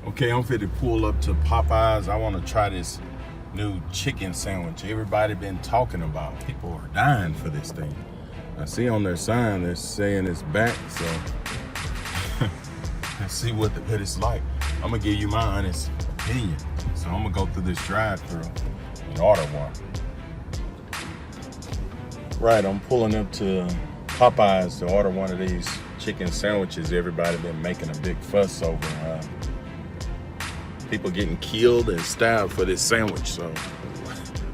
Okay, I'm fit to pull up to Popeyes. I want to try this new chicken sandwich everybody been talking about. People are dying for this thing. I see on their sign they're saying it's back, so let's see what it's like. I'm gonna give you my honest opinion. So I'm gonna go through this drive-through and order one. Right, I'm pulling up to Popeyes to order one of these chicken sandwiches everybody been making a big fuss over. People getting killed and stabbed for this sandwich, so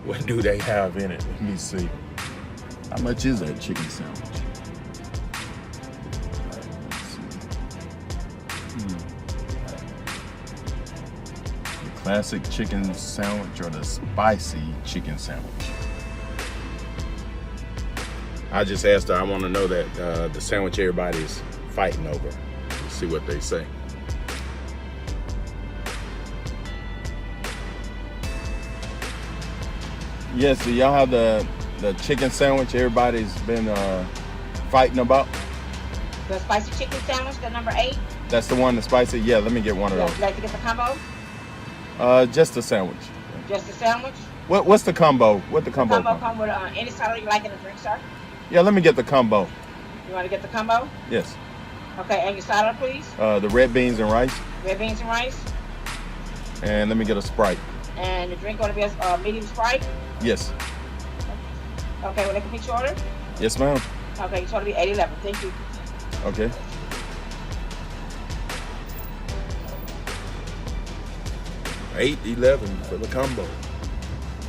what do they have in it? Let me see. How much is that chicken sandwich? The classic chicken sandwich or the spicy chicken sandwich? I just asked her, I want to know that the sandwich everybody's fighting over. Let's see what they say. Yes, do y'all have the chicken sandwich everybody's been fighting about? The spicy chicken sandwich, the number 8? That's the one, the spicy? Yeah, let me get one of those. Would you like to get the combo? Just a sandwich. Just a sandwich? What's the combo? What the combo? The combo come with any salad you like in a drink, sir? Yeah, let me get the combo. You want to get the combo? Yes. Okay, and your salad, please? The red beans and rice. Red beans and rice? And let me get a Sprite. And the drink going to be a medium Sprite? Yes. Okay, will they complete your order? Yes, ma'am. Okay, it's going to be 811. Thank you. Okay. $8.11 for the combo.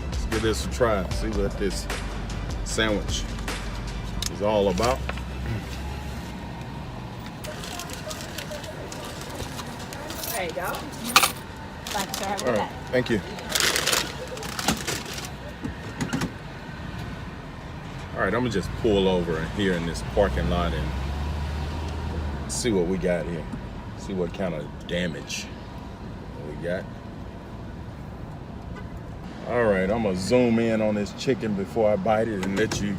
Let's give this a try. See what this sandwich is all about. There you go. Thanks, sir. All right. Thank you. All right, I'm gonna just pull over here in this parking lot and see what we got here. See what kind of damage we got. All right, I'm gonna zoom in on this chicken before I bite it and let you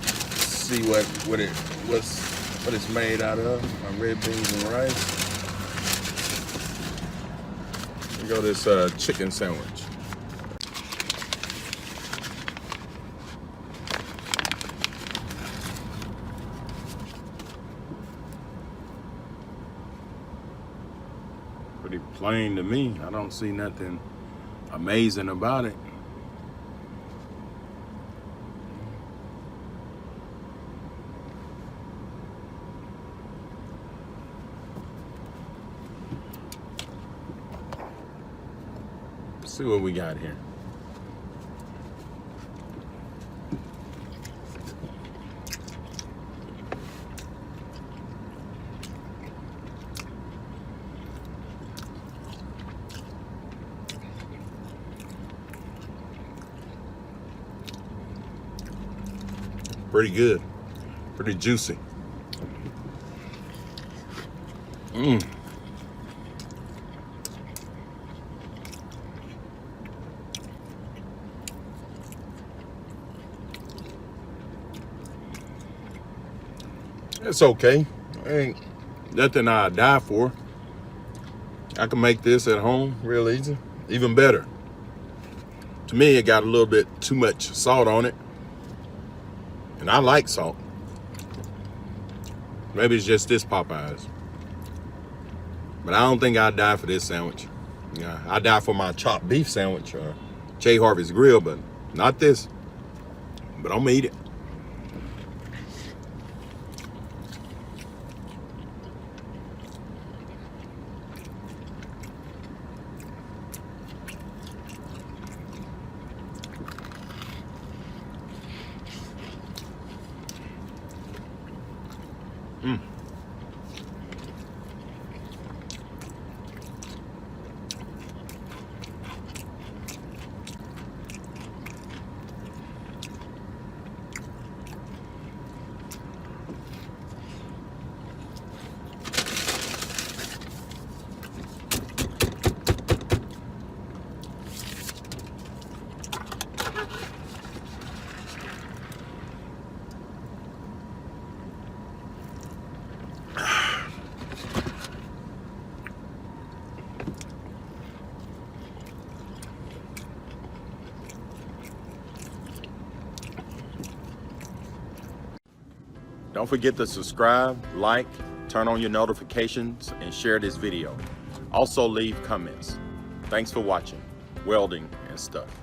see what it's made out of. My red beans and rice. Here go this chicken sandwich. Pretty plain to me. I don't see nothing amazing about it. Let's see what we got here. Pretty good, pretty juicy. It's okay. Ain't nothing I'd die for. I can make this at home real easy, even better. To me, it got a little bit too much salt on it. And I like salt. Maybe it's just this Popeyes. But I don't think I'd die for this sandwich. Yeah, I'd die for my chopped beef sandwich or J. Harvey's Grill, but not this. But I'm gonna eat it. Don't forget to subscribe, like, turn on your notifications, and share this video. Also leave comments. Thanks for watching Welding and Stuff.